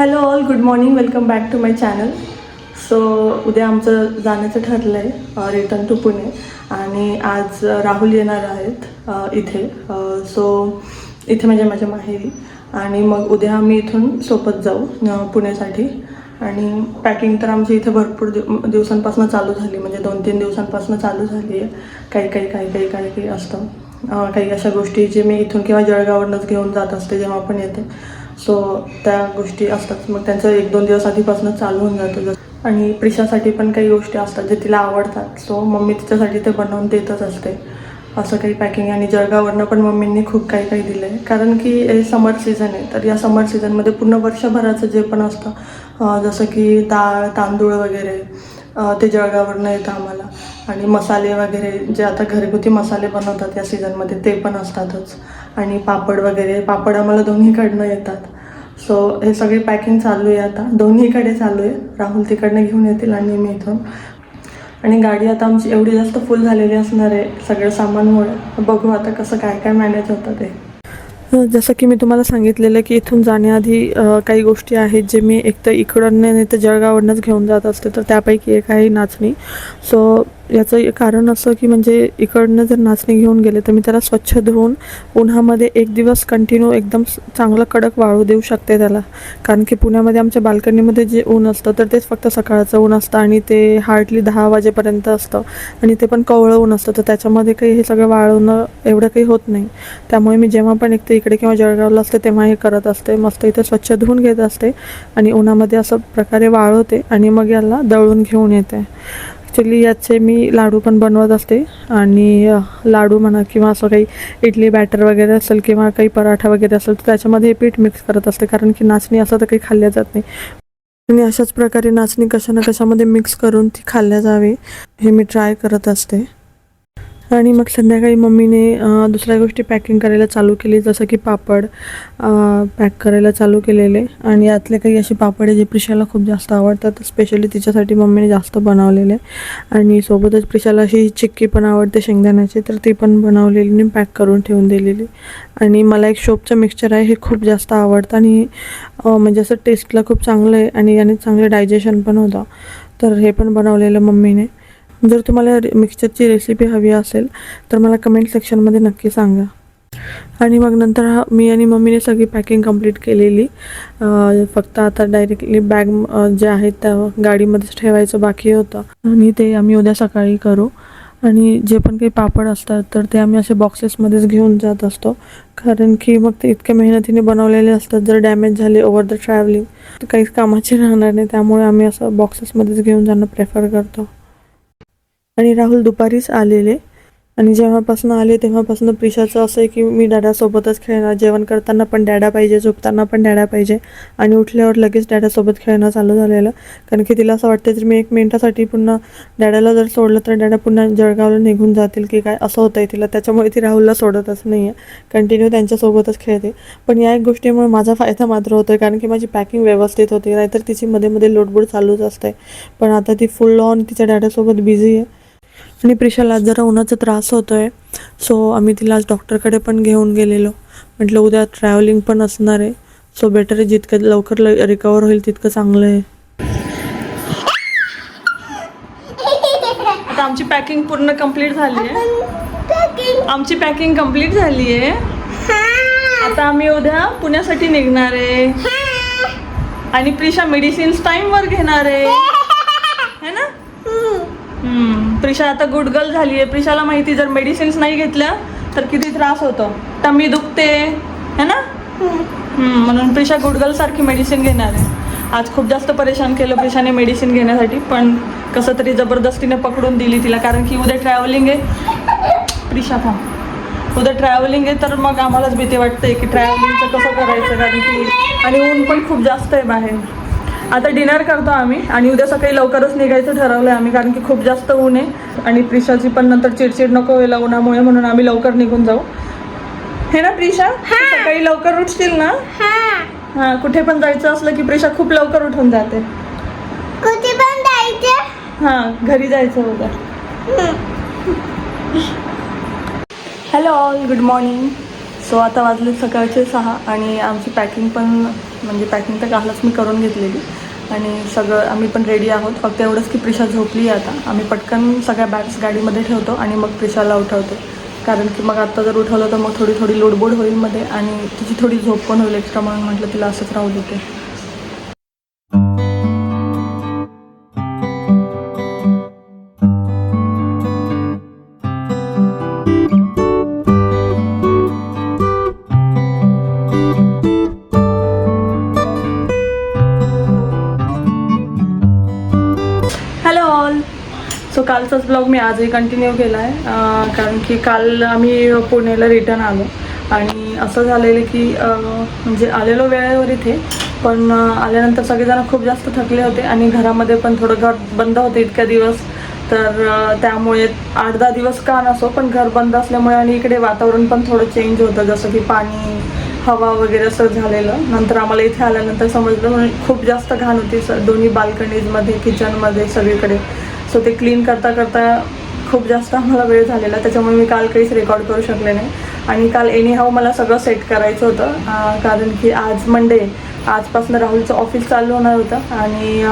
Hello all, good morning. Welcome back to my channel. So उद्या आमचं जाण्याचं ठरलं आहे रिटर्न टू पुणे. आणि आज राहुल येणार आहेत इथे. सो इथे म्हणजे माझ्या माहेरी. आणि मग उद्या आम्ही इथून सोबत जाऊ पुण्यासाठी. आणि पॅकिंग तर आमची इथे भरपूर दिवसांपासून चालू झाली, म्हणजे 2-3 दिवसांपासून चालू झाली आहे. काही असतं. काही अशा गोष्टी जे मी इथून किंवा जळगाववरूनच घेऊन जात असते जेव्हा पण येते. सो त्या गोष्टी असतात, मग त्यांचं 1-2 दिवस आधीपासून चालू होऊन जातं. आणि प्रिशासाठी पण काही गोष्टी असतात जे तिला आवडतात. सो मम्मी तिच्यासाठी ते बनवून देतच असते असं काही पॅकिंग. आणि जळगाववरनं पण मम्मींनी खूप काही दिलं आहे, कारण की हे समर सीझन आहे. तर या समर सीझनमध्ये पूर्ण वर्षभराचं जे पण असतं, जसं की डाळ, तांदूळ वगैरे, ते जळगाववरनं येतं आम्हाला. आणि मसाले वगैरे जे आता घरगुती मसाले बनवतात या सीझनमध्ये ते पण असतातच. आणि पापड वगैरे, पापड आम्हाला दोन्हीकडनं येतात. सो हे सगळी पॅकिंग चालू आहे आता, दोन्हीकडे चालू आहे. राहुल तिकडनं घेऊन येतील आणि मी इथून. आणि गाडी आता आमची एवढी जास्त फुल झालेली असणार आहे सगळं सामानमुळे. बघू आता कसं काय मॅनेज होतं ते. जसं की मी तुम्हाला सांगितलेलं की इथून जाण्याआधी काही गोष्टी आहेत जे मी एक तर इकडून नाही तर जळगाववरूनच घेऊन जात असते. तर त्यापैकी एक आहे नाचणी. सो याचं कारण असं की म्हणजे इकडनं जर नाचणी घेऊन गेले तर मी त्याला स्वच्छ धुवून उन्हामध्ये 1 दिवस कंटिन्यू एकदम चांगलं कडक वाळू देऊ शकते त्याला. कारण की पुण्यामध्ये आमच्या बाल्कनीमध्ये जे ऊन असतं तर तेच फक्त सकाळचं ऊन असतं आणि ते हार्डली 10 वाजेपर्यंत असतं. आणि ते पण कोवळं ऊन असतं, तर त्याच्यामध्ये काही हे सगळं वाळवणं एवढं काही होत नाही. त्यामुळे मी जेव्हा पण एक तर इकडे किंवा जळगावला असते तेव्हा हे करत असते. मस्त इथे स्वच्छ धुवून घेत असते आणि उन्हामध्ये असं प्रकारे वाळवते आणि मग याला दळून घेऊन येते. ॲक्च्युली याचे मी लाडू पण बनवत असते. आणि लाडू म्हणा किंवा असं काही इडली बॅटर वगैरे असेल किंवा काही पराठा वगैरे असेल तर त्याच्यामध्ये हे पीठ मिक्स करत असते, कारण की नाचणी असं तर काही खाल्ल्या जात नाही. आणि अशाच प्रकारे नाचणी कशा ना कशामध्ये मिक्स करून ती खाल्ल्या जावी हे मी ट्राय करत असते. आणि मग संध्याकाळी मम्मीने दुसऱ्या गोष्टी पॅकिंग करायला चालू केली, जसं की पापड पॅक करायला चालू केलेले. आणि यातले काही असे पापड आहे जे प्रिशाला खूप जास्त आवडतात, स्पेशली तिच्यासाठी मम्मीने जास्त बनवलेले. आणि सोबतच प्रिशाला अशी चिक्की पण आवडते शेंगदाण्याची, तर ती पण बनवलेली आणि पॅक करून ठेवून दिलेली. आणि मला एक शोपचं मिक्सचर आहे, हे खूप जास्त आवडतं आणि म्हणजे असं टेस्टला खूप चांगलं आहे आणि याने चांगलं डायजेशन पण होतं. तर हे पण बनवलेलं मम्मीने. जर तुम्हाला मिक्सचरची रेसिपी हवी असेल तर मला कमेंट सेक्शनमध्ये नक्की सांगा. आणि मग नंतर मी आणि मम्मीने सगळी पॅकिंग कंप्लीट केलेली. फक्त आता डायरेक्टली बॅग जे आहेत त्या गाडीमध्येच ठेवायचं बाकी होतं आणि ते आम्ही उद्या सकाळी करू. आणि जे पण काही पापड असतात तर ते आम्ही असे बॉक्सेसमध्येच घेऊन जात असतो, कारण की मग ते इतक्या मेहनतीने बनवलेले असतात. जर डॅमेज झाले ओव्हर द ट्रॅव्हलिंग तर काहीच कामाचे राहणार नाही, त्यामुळे आम्ही असं बॉक्सेसमध्येच घेऊन जाणं प्रेफर करतो. आणि राहुल दुपारीच आलेले. आणि जेव्हापासून आले तेव्हापासून प्रिशाचं असं आहे की मी डॅडासोबतच खेळणार. जेवण करताना पण डॅडा पाहिजे, झोपताना पण डॅडा पाहिजे आणि उठल्यावर लगेच डॅडासोबत खेळणं चालू झालेलं. कारण की तिला असं वाटतं तर मी 1 मिनिटासाठी पुन्हा डॅडाला जर सोडलं तर डॅडा पुन्हा जळगावला निघून जातील की काय, असं होतं आहे तिला. त्याच्यामुळे ती राहुलला सोडतच नाही आहे, कंटिन्यू त्यांच्यासोबतच खेळते. पण या एक गोष्टीमुळे माझा फायदा मात्र होतो आहे, कारण की माझी पॅकिंग व्यवस्थित होते. नाहीतर तिची मध्ये लोटबोट चालूच असते. पण आता ती फुल ऑन तिच्या डॅडासोबत बिझी आहे. आणि प्रिशाला आज जरा उन्हाचा त्रास होतो आहे, सो आम्ही तिला आज डॉक्टरकडे पण घेऊन गेलेलो. म्हटलं उद्या ट्रॅव्हलिंग पण असणार आहे, सो बेटर आहे जितकं लवकर रिकवर होईल तितकं चांगलं आहे. आता आमची पॅकिंग पूर्ण कंप्लीट झाली आहे. आमची पॅकिंग कंप्लीट झाली आहे. आता आम्ही उद्या पुण्यासाठी निघणार आहे. आणि प्रिशा मेडिसिन्स टाईमवर घेणार आहे ना. प्रिशा आता गुड गर्ल झाली आहे. प्रिशाला माहिती जर मेडिसिन्स नाही घेतल्या तर किती त्रास होतो. टमी दुखते है ना. म्हणून प्रिशा गुड गर्ल सारखी मेडिसिन घेणार आहे. आज खूप जास्त परेशान केलं प्रिशाने मेडिसिन घेण्यासाठी, पण कसं तरी जबरदस्तीने पकडून दिली तिला, कारण की उद्या ट्रॅव्हलिंग आहे. प्रिशा थांब. उद्या ट्रॅव्हलिंग आहे तर मग आम्हालाच भीती वाटते की ट्रॅव्हलिंगचं कसं करायचं, कारण की आणि ऊन पण खूप जास्त आहे बाहेर. आता डिनर करतो आम्ही आणि उद्या सकाळी लवकरच निघायचं ठरवलं आहे आम्ही, कारण की खूप जास्त ऊन आहे आणि प्रिशाची पण नंतर चिडचिड नको व्हायला उन्हामुळे, म्हणून आम्ही लवकर निघून जाऊ. हे ना प्रिशा, सकाळी लवकर उठशील ना. हां, कुठे पण जायचं असलं की प्रिशा खूप लवकर उठून जाते. कुठे पण जायचं? हां, घरी जायचं उद्या. Hello all, good morning. So आता वाजले सकाळचे 6 आणि आमची पॅकिंग पण म्हणजे पॅकिंग तर कालच मी करून घेतलेली आणि सगळं आम्ही पण रेडी आहोत. फक्त एवढंच की प्रिशा झोपली आहे आता. आम्ही पटकन सगळ्या बॅग्स गाडीमध्ये ठेवतो आणि मग प्रिशाला उठवतो, कारण की मग आत्ता जर उठवलं तर मग थोडी लोडबोड होईल मध्ये आणि तिची थोडी झोप पण होईल एक्स्ट्रा, म्हणून म्हटलं तिला असंच राहू देते. Hello all. सो कालचाच ब्लॉग मी आजही कंटिन्यू केला आहे, कारण की काल आम्ही पुण्याला रिटर्न आलो आणि असं झालेलं की म्हणजे आलेलो वेळेवर इथे, पण आल्यानंतर सगळेजण खूप जास्त थकले होते आणि घरामध्ये पण थोडं घर बंद होतं इतक्या दिवस. तर त्यामुळे 8-10 दिवस का नसो, पण घर बंद असल्यामुळे आणि इकडे वातावरण पण थोडं चेंज होतं, जसं की पाणी हवा वगैरे असं झालेलं. नंतर आम्हाला इथे आल्यानंतर समजलं, म्हणजे खूप जास्त घाण होती दोन्ही बाल्कनीजमध्ये, किचनमध्ये, सगळीकडे. सो ते क्लीन करता खूप जास्त आम्हाला वेळ झालेला, त्याच्यामुळे मी काल काहीच रेकॉर्ड करू शकले नाही. आणि काल एनीहाऊ मला सगळं सेट करायचं होतं, कारण की आज मंडे, आजपासून राहुलचं ऑफिस चालू होणार होतं आणि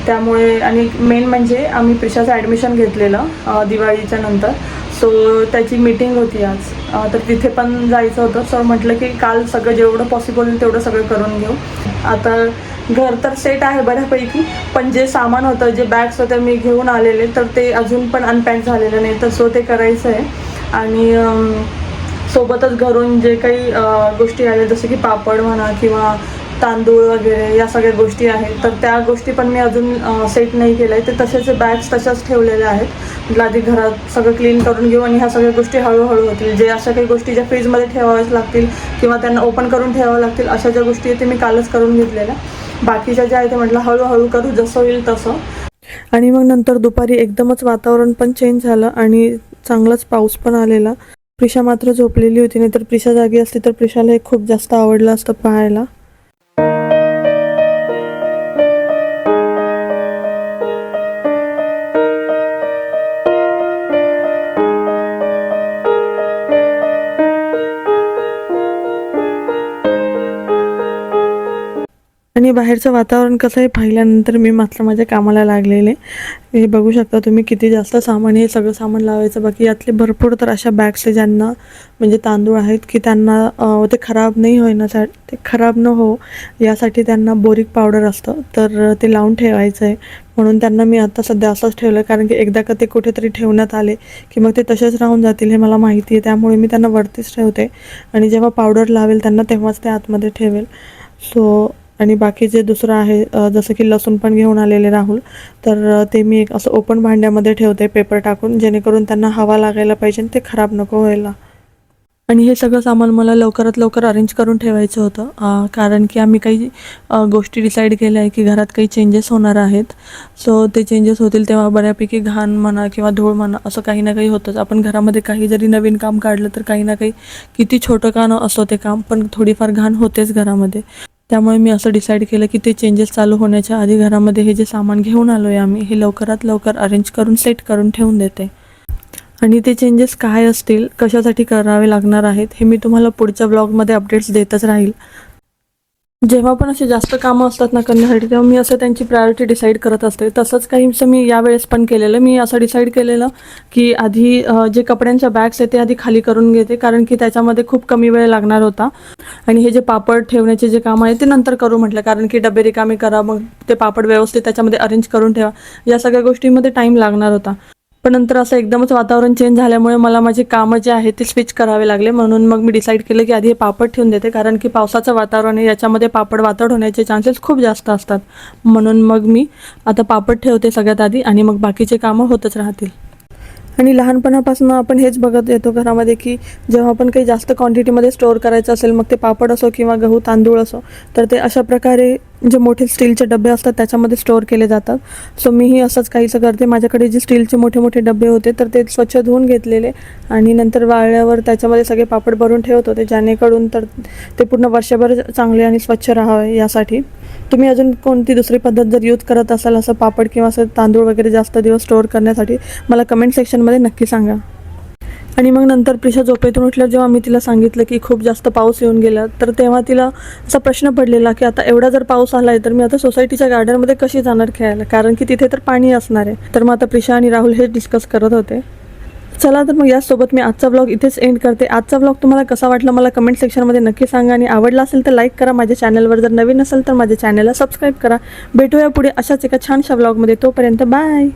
त्यामुळे आणि मेन म्हणजे आम्ही प्रिशाचं ॲडमिशन घेतलेलं दिवाळीच्या नंतर. सो त्याची मीटिंग होती आज, तर तिथे पण जायचं होतं. सो म्हटलं की काल सगळं जेवढं पॉसिबल होईल तेवढं सगळं करून घेऊ. आता घर तर सेट आहे बऱ्यापैकी, पण जे सामान होतं, जे बॅग्स होते मी घेऊन आलेले, तर ते अजून पण अनपॅक झालेलं नाही, तर सो ते करायचं आहे. आणि सोबतच घरून जे काही गोष्टी आल्या, जसं की पापड म्हणा किंवा तांदूळ वगैरे, या सगळ्या गोष्टी आहेत, तर त्या गोष्टी पण मी अजून सेट नाही केलं आहे. ते तसेच बॅग्स तशाच ठेवलेल्या आहेत. म्हटलं आधी घरात सगळं क्लीन करून घेऊ आणि ह्या सगळ्या गोष्टी हळूहळू होतील. जे अशा काही गोष्टी ज्या फ्रीजमध्ये ठेवाव्याच लागतील किंवा त्यांना ओपन करून ठेवाव्या लागतील, अशा ज्या गोष्टी आहेत ते मी कालच करून घेतलेल्या. बाकीच्या ज्या आहेत ते म्हटलं हळूहळू करू, जसं होईल तसं. आणि मग नंतर दुपारी एकदमच वातावरण पण चेंज झालं आणि चांगलाच पाऊस पण आलेला. प्रिशा मात्र झोपलेली होती, नाही तर प्रिशा जागी असती तर प्रिशाला हे खूप जास्त आवडलं असतं पाहायला. आणि बाहेरचं वातावरण कसं आहे पाहिल्यानंतर मी मात्र माझ्या कामाला लागलेले. हे बघू शकता तुम्ही किती जास्त सामान, हे सगळं सामान लावायचं बाकी. यातले भरपूर तर अशा बॅग्स आहे ज्यांना म्हणजे तांदूळ आहेत की त्यांना ते खराब नाही होण्यासाठी, ते खराब न हो यासाठी त्यांना बोरिक पावडर असतं, तर ते लावून ठेवायचं आहे. म्हणून त्यांना मी आता सध्या असंच ठेवलं, कारण की एकदा का ते कुठेतरी ठेवण्यात आले की मग ते तसेच राहून जातील हे मला माहिती आहे. त्यामुळे मी त्यांना वरतीच ठेवते आणि जेव्हा पावडर लावेल त्यांना तेव्हाच ते आतमध्ये ठेवेल. सो आणि बाकी जे दुसरं आहे, जसं की लसूण पण घेऊन आलेले राहुल, तर ते मी एक असं ओपन भांड्यामध्ये ठेवते पेपर टाकून, जेणेकरून त्यांना हवा लागायला पाहिजे आणि ते खराब नको व्हायला. आणि हे सगळं सामान मला लवकरात लवकर अरेंज करून ठेवायचं होतं, कारण की आम्ही काही गोष्टी डिसाईड केल्या आहे की घरात काही चेंजेस होणार आहेत. सो ते चेंजेस होतील तेव्हा बऱ्यापैकी घाण म्हणा किंवा धूळ म्हणा असं काही ना काही होतंच. आपण घरामध्ये काही जरी नवीन काम काढलं तर काही ना काही, किती छोटं का न असो ते काम, पण थोडीफार घाण होतेच घरामध्ये. त्यामुळे मी असं डिसाईड केलं की ते चेंजेस चालू होण्याच्या आधी घरामध्ये हे जे सामान घेऊन आलो आहे आम्ही, हे लवकरात लवकर अरेंज करून सेट करून ठेवून देते. आणि ते चेंजेस काय असतील, कशासाठी करावे लागणार आहेत, हे मी तुम्हाला पुढच्या ब्लॉगमध्ये अपडेट्स देतच राहील. जेव्हा पण असे जास्त कामं असतात ना करण्यासाठी, तेव्हा मी असं त्यांची प्रायोरिटी डिसाईड करत असते. तसंच काहीसं मी यावेळेस पण केलेलं. मी असं डिसाईड केलेलं की आधी जे कपड्यांच्या बॅग्स आहेत ते आधी खाली करून घेते, कारण की त्याच्यामध्ये खूप कमी वेळ लागणार होता. आणि हे जे पापड ठेवण्याचे जे काम आहे ते नंतर करू म्हटलं, कारण की डबे रिकामे करा, मग ते पापड व्यवस्थित त्याच्यामध्ये अरेंज करून ठेवा, या सगळ्या गोष्टींमध्ये टाईम लागणार होता. पण नंतर असं एकदमच वातावरण चेंज झाल्यामुळे मला माझे कामं जे आहेत ते स्विच करावे लागले. म्हणून मग मी डिसाईड केलं की आधी हे पापड ठेवून देते, कारण की पावसाचं वातावरण आहे, याच्यामध्ये पापड वातड होण्याचे चान्सेस खूप जास्त असतात. म्हणून मग मी आता पापड ठेवते सगळ्यात आधी आणि मग बाकीचे कामं होतच राहतील. आणि लहानपणापासून आपण हेच बघत येतो घरामध्ये की जेव्हा आपण काही जास्त क्वांटिटीमध्ये स्टोअर करायचं असेल, मग ते पापड असो किंवा गहू तांदूळ असो, तर ते अशा प्रकारे जे मोठे स्टीलचे डबे असतात त्याच्यामध्ये स्टोअर केले जातात. सो मीही असंच काहीसं करते. माझ्याकडे जे स्टीलचे मोठे मोठे डबे होते तर ते स्वच्छ धुवून घेतलेले आणि नंतर वाळल्यावर त्याच्यामध्ये सगळे पापड भरून ठेवत होते, जेणेकरून तर ते पूर्ण वर्षभर चांगले आणि स्वच्छ राहावे यासाठी. तुम्ही अजून कोणती दुसरी पद्धत जर यूज करत असाल असं पापड किंवा असं तांदूळ वगैरे जास्त दिवस स्टोअर करण्यासाठी, मला कमेंट सेक्शनमध्ये नक्की सांगा. आणि मग नंतर प्रिशा झोपेतून उठल्यावर जेव्हा मी तिला सांगितलं की खूप जास्त पाऊस येऊन गेला, तर तेव्हा तिला असा प्रश्न पडलेला की आता एवढा जर पाऊस आला आहे तर मी आता सोसायटीच्या गार्डनमध्ये कशी जाणार खेळायला, कारण की तिथे तर पाणी असणार आहे. तर मग आता प्रिशा आणि राहुल हे डिस्कस करत होते. चला तर मग याचसोबत मी आजचा व्लॉग इथेच एंड करते. आजचा व्लॉग तुम्हाला कसा वाटला मला कमेंट सेक्शनमध्ये नक्की सांगा आणि आवडला असेल तर लाईक करा. माझ्या चॅनलवर जर नवीन असेल तर माझ्या चॅनलला सबस्क्राईब करा. भेटूया पुढे अशाच एका छानशा व्लॉगमध्ये. तोपर्यंत बाय.